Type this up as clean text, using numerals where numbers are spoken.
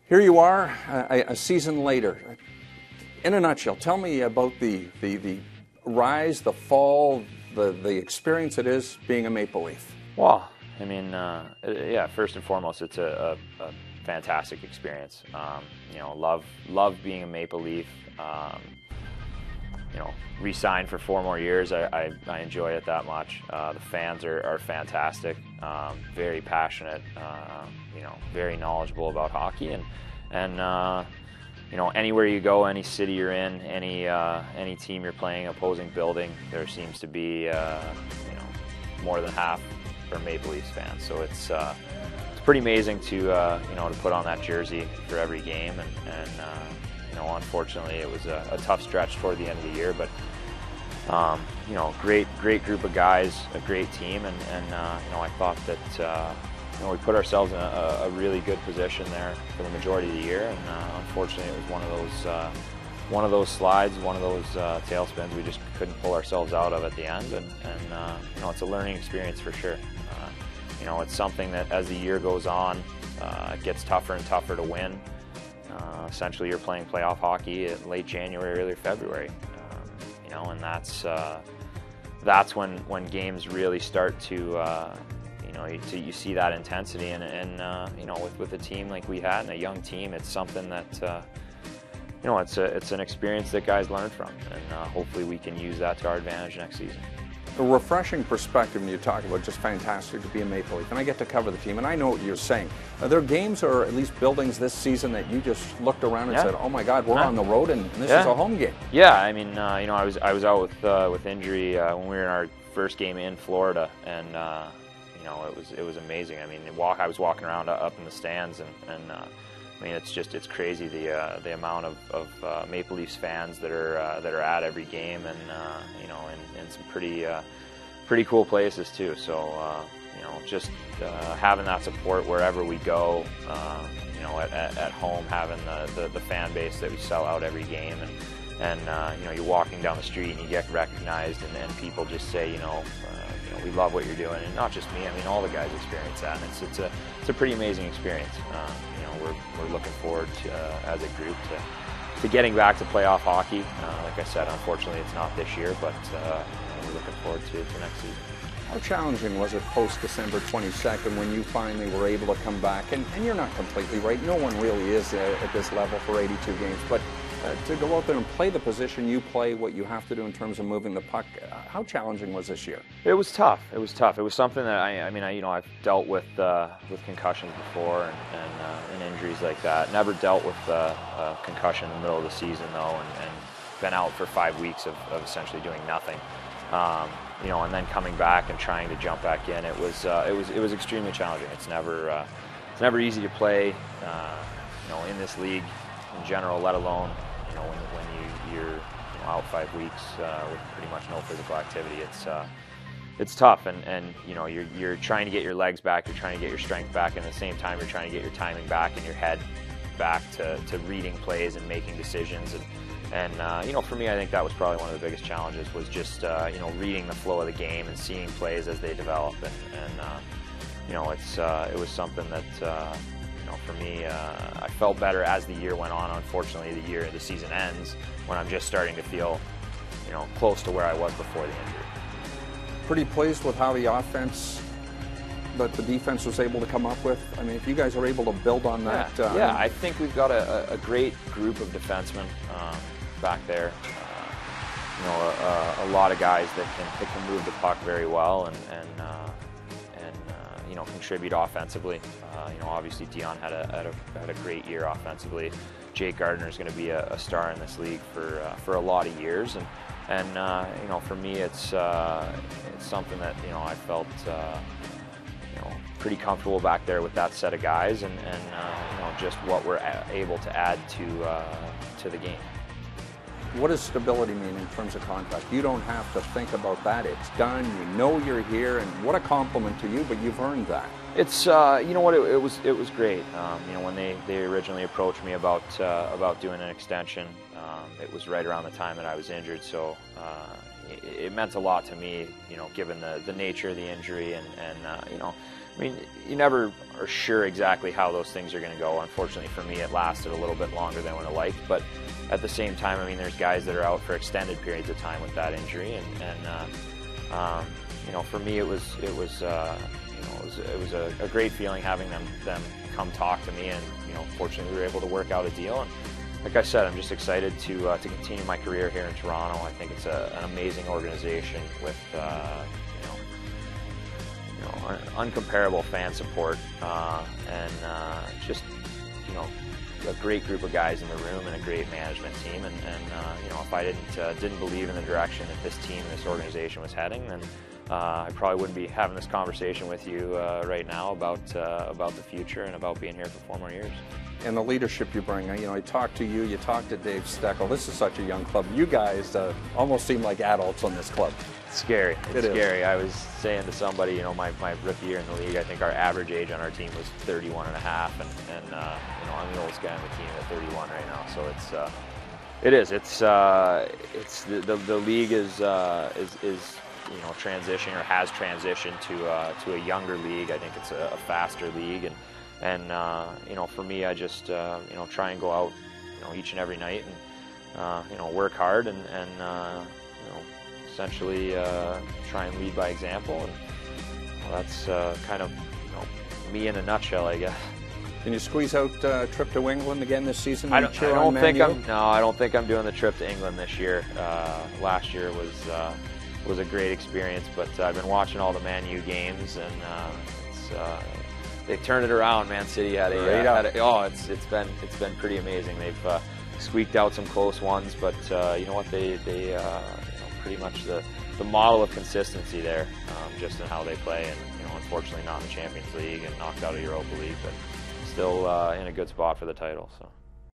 Here you are, a season later. In a nutshell, tell me about the rise, the fall, the experience it is being a Maple Leaf. Well, I mean, yeah, first and foremost, it's a fantastic experience. You know, love being a Maple Leaf. You know, re-signed for 4 more years. I enjoy it that much. The fans are fantastic, very passionate, you know, very knowledgeable about hockey, and you know, anywhere you go, any city you're in, any team you're playing, opposing building, there seems to be you know, more than half are Maple Leafs fans. So it's pretty amazing to you know, to put on that jersey for every game, and you know, unfortunately, it was a tough stretch toward the end of the year, but you know, great group of guys, a great team, and you know, I thought that you know, we put ourselves in a really good position there for the majority of the year, and unfortunately, it was one of those slides, one of those tailspins we just couldn't pull ourselves out of at the end, and you know, it's a learning experience for sure. You know, it's something that as the year goes on, it gets tougher and tougher to win. Essentially, you're playing playoff hockey at late January, early February, you know, and that's when games really start to, you know, you see that intensity, and you know, with a team like we had and a young team, it's something that you know, it's an experience that guys learn from, and hopefully we can use that to our advantage next season. A refreshing perspective when you talk about just fantastic to be a Maple Leaf, and I get to cover the team, and I know what you're saying. Are there games or at least buildings this season that you just looked around and said, "Oh my God, we're on the road, and this is a home game"? Yeah, I mean, you know, I was out with injury when we were in our first game in Florida, and you know, it was amazing. I mean, I was walking around up in the stands, and I mean, it's crazy the amount of Maple Leafs fans that are at every game, and you know, in some pretty cool places too. So you know, just having that support wherever we go, you know, at home, having the fan base that we sell out every game, and you know, you're walking down the street and you get recognized, and people just say, you know, we love what you're doing, and not just me. I mean, all the guys experience that, and it's a pretty amazing experience. You know, we're looking forward to, as a group, to getting back to playoff hockey. Like I said, unfortunately, it's not this year, but you know, we're looking forward to next season. How challenging was it post December 22nd when you finally were able to come back? And you're not completely right. No one really is at this level for 82 games, but to go out there and play the position you play, what you have to do in terms of moving the puck, how challenging was this year? It was tough. It was tough. It was something that I mean, you know, I've dealt with concussions before and injuries like that. Never dealt with a concussion in the middle of the season though, and been out for 5 weeks of essentially doing nothing. You know, and then coming back and trying to jump back in, it was extremely challenging. It's never easy to play, you know, in this league in general, let alone, you know, when you're, you know, out 5 weeks with pretty much no physical activity. It's tough, and you know, you're trying to get your legs back, you're trying to get your strength back, and at the same time you're trying to get your timing back and your head back to reading plays and making decisions. And you know, for me, I think that was probably one of the biggest challenges, was just you know, reading the flow of the game and seeing plays as they develop, and you know, it was something that you know, for me, I felt better as the year went on. Unfortunately, the season ends when I'm just starting to feel, you know, close to where I was before the injury. Pretty pleased with how the offense, that the defense was able to come up with. I mean, if you guys are able to build on that. Yeah, I think we've got a great group of defensemen back there. You know, a lot of guys that can move the puck very well, and you know, contribute offensively. You know, obviously Dion had a great year offensively. Jake Gardiner is going to be a star in this league for a lot of years, and you know, for me, it's something that, you know, I felt you know, pretty comfortable back there with that set of guys, and you know, just what we're able to add to the game. What does stability mean in terms of contract? You don't have to think about that. It's done. You know you're here, and what a compliment to you, but you've earned that. It's you know what, it was great. You know, when they originally approached me about doing an extension, it was right around the time that I was injured, so it meant a lot to me, you know, given the nature of the injury, and you know, I mean, you never are sure exactly how those things are going to go. Unfortunately for me, it lasted a little bit longer than I would have liked. But at the same time, I mean, there's guys that are out for extended periods of time with that injury, and you know, for me, it was a great feeling having them come talk to me, and you know, fortunately, we were able to work out a deal. And like I said, I'm just excited to continue my career here in Toronto. I think it's an amazing organization with uncomparable fan support, and just, you know, a great group of guys in the room and a great management team. And you know, if I didn't believe in the direction that this team, this organization was heading, then I probably wouldn't be having this conversation with you right now about the future and about being here for 4 more years. And the leadership you bring, you know, I talked to you, you talked to Dave Steckel. This is such a young club. You guys almost seem like adults on this club. It's scary. It's scary. I was saying to somebody, you know, my rookie year in the league, I think our average age on our team was 31 and a half, and you know, I'm the oldest guy on the team at 31 right now. So the league is you know, transitioning, or has transitioned to a younger league. I think it's a faster league, and you know, for me, I just you know, try and go out, you know, each and every night, and you know, work hard, and you know, essentially try and lead by example. And well, that's kind of, you know, me in a nutshell, I guess. Can you squeeze out a trip to England again this season? I don't think I'm doing the trip to England this year. Last year was a great experience, but I've been watching all the Man U games, and they've turned it around. Man City had it's been pretty amazing. They've squeaked out some close ones, but you know what, they you know, pretty much the model of consistency there, just in how they play, and you know, unfortunately not in the Champions League and knocked out of Europa League, but still in a good spot for the title. So.